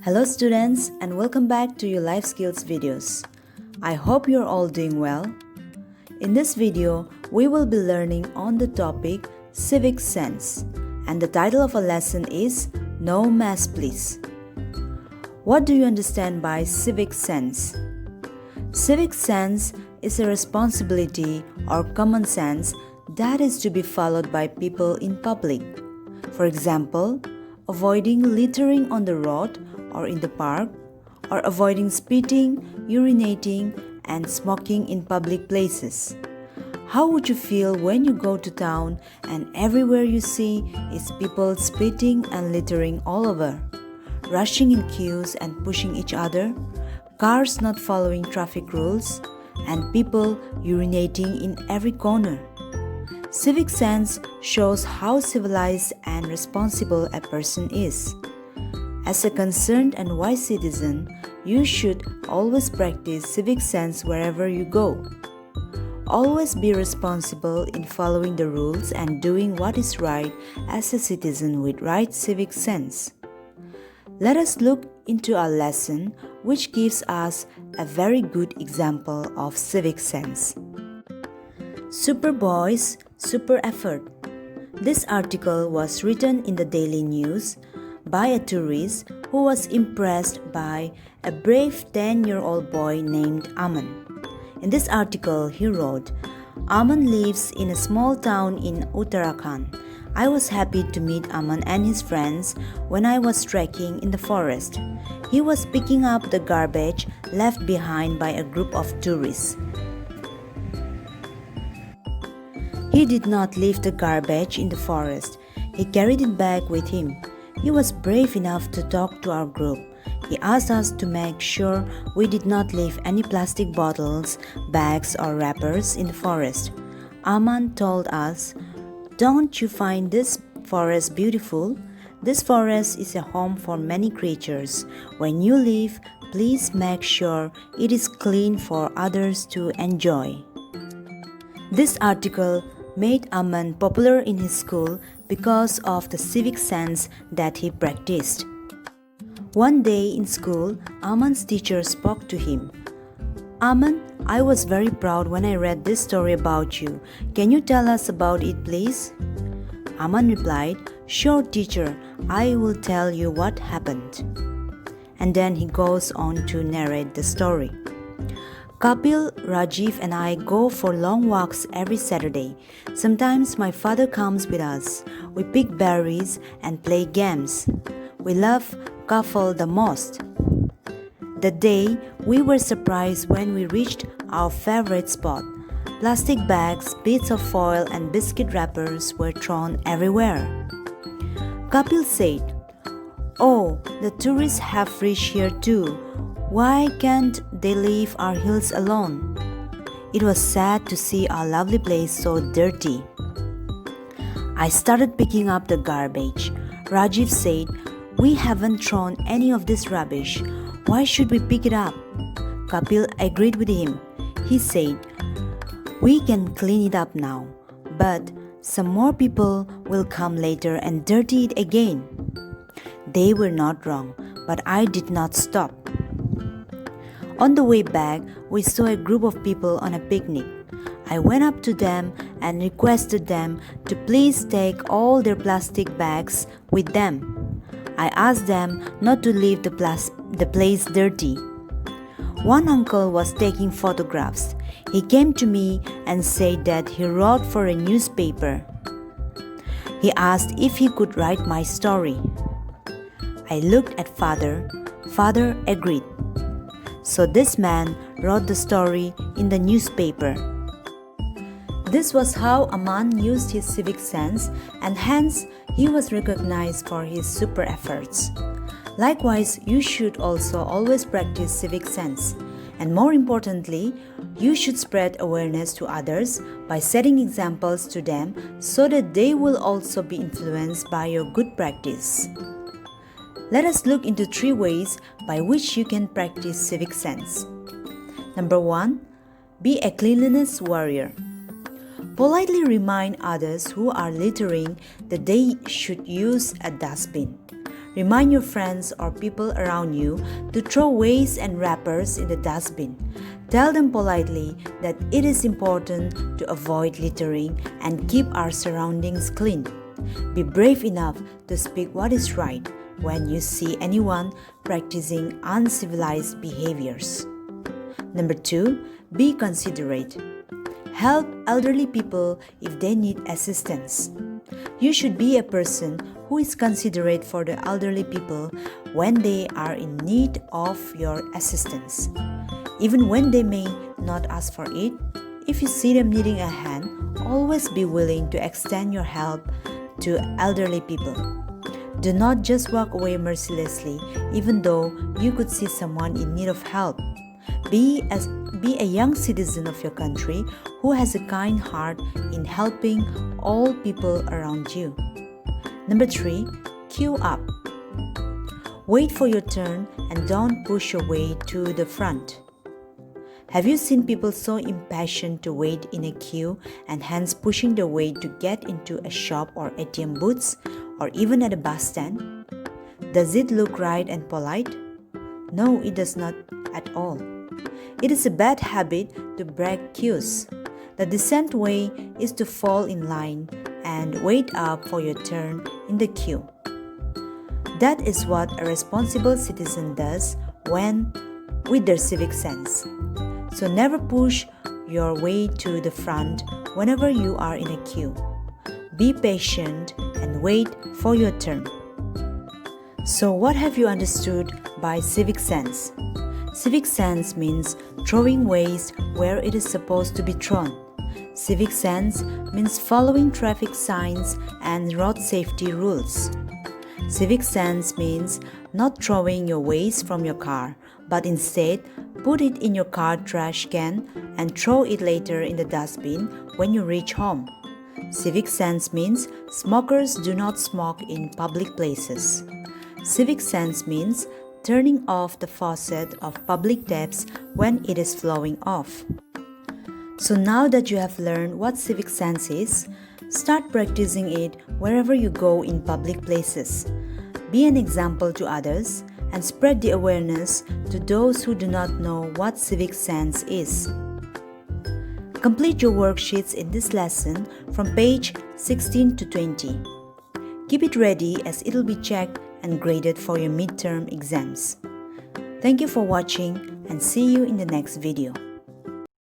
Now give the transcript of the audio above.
Hello students, and welcome back to your life skills videos. I hope you're all doing well. In this video, we will be learning on the topic civic sense, and the title of our lesson is No Mess Please. What do you understand by civic sense? Civic sense is a responsibility or common sense that is to be followed by people in public. For example, avoiding littering on the road or in the park, or avoiding spitting, urinating, and smoking in public places. How would you feel when you go to town and everywhere you see is people spitting and littering all over, rushing in queues and pushing each other, cars not following traffic rules, and people urinating in every corner? Civic sense shows how civilized and responsible a person is. As a concerned and wise citizen, you should always practice civic sense wherever you go. Always be responsible in following the rules and doing what is right as a citizen with right civic sense. Let us look into our lesson, which gives us a very good example of civic sense. Super Boys, Super Effort. This article was written in the Daily News by a tourist who was impressed by a brave 10-year-old boy named Aman. In this article, he wrote, Aman lives in a small town in Uttarakhand. I was happy to meet Aman and his friends when I was trekking in the forest. He was picking up the garbage left behind by a group of tourists. He did not leave the garbage in the forest. He carried it back with him. He was brave enough to talk to our group. He asked us to make sure we did not leave any plastic bottles, bags, or wrappers in the forest. Aman told us, "Don't you find this forest beautiful? This forest is a home for many creatures. When you leave, please make sure it is clean for others to enjoy." This article made Aman popular in his school because of the civic sense that he practiced. One day in school, Aman's teacher spoke to him. "Aman, I was very proud when I read this story about you. Can you tell us about it, please?" Aman replied, "Sure, teacher, I will tell you what happened." And then he goes on to narrate the story. Kapil, Rajiv and I go for long walks every Saturday. Sometimes my father comes with us. We pick berries and play games. We love Kafal the most. The day we were surprised when we reached our favorite spot. Plastic bags, bits of foil and biscuit wrappers were thrown everywhere. Kapil said, "Oh, the tourists have reached here too. Why can't they leave our hills alone?" It was sad to see our lovely place so dirty. I started picking up the garbage. Rajiv said, "We haven't thrown any of this rubbish. Why should we pick it up?" Kapil agreed with him. He said, "We can clean it up now, but some more people will come later and dirty it again." They were not wrong, but I did not stop. On the way back, we saw a group of people on a picnic. I went up to them and requested them to please take all their plastic bags with them. I asked them not to leave the place dirty. One uncle was taking photographs. He came to me and said that he wrote for a newspaper. He asked if he could write my story. I looked at Father. Father agreed. So this man wrote the story in the newspaper. This was how Aman used his civic sense, and hence he was recognized for his super efforts. Likewise, you should also always practice civic sense. And more importantly, you should spread awareness to others by setting examples to them so that they will also be influenced by your good practice. Let us look into 3 ways by which you can practice civic sense. Number 1, be a cleanliness warrior. Politely remind others who are littering that they should use a dustbin. Remind your friends or people around you to throw waste and wrappers in the dustbin. Tell them politely that it is important to avoid littering and keep our surroundings clean. Be brave enough to speak what is right when you see anyone practicing uncivilized behaviors. Number 2, be considerate. Help elderly people if they need assistance. You should be a person who is considerate for the elderly people when they are in need of your assistance. Even when they may not ask for it, if you see them needing a hand, always be willing to extend your help to elderly people. Do not just walk away mercilessly, even though you could see someone in need of help. Be a young citizen of your country who has a kind heart in helping all people around you. Number 3, queue up. Wait for your turn and don't push your way to the front. Have you seen people so impatient to wait in a queue and hence pushing their way to get into a shop or ATM booths or even at a bus stand? Does it look right and polite? No, it does not at all. It is a bad habit to break queues. The decent way is to fall in line and wait up for your turn in the queue. That is what a responsible citizen does with their civic sense. So never push your way to the front whenever you are in a queue. Be patient and wait for your turn. So what have you understood by civic sense? Civic sense means throwing waste where it is supposed to be thrown. Civic sense means following traffic signs and road safety rules. Civic sense means not throwing your waste from your car, but instead put it in your car trash can and throw it later in the dustbin when you reach home. Civic sense means smokers do not smoke in public places. Civic sense means turning off the faucet of public taps when it is flowing off. So now that you have learned what civic sense is, start practicing it wherever you go in public places. Be an example to others and spread the awareness to those who do not know what civic sense is. Complete your worksheets in this lesson from page 16 to 20. Keep it ready as it will be checked and graded for your midterm exams. Thank you for watching and see you in the next video.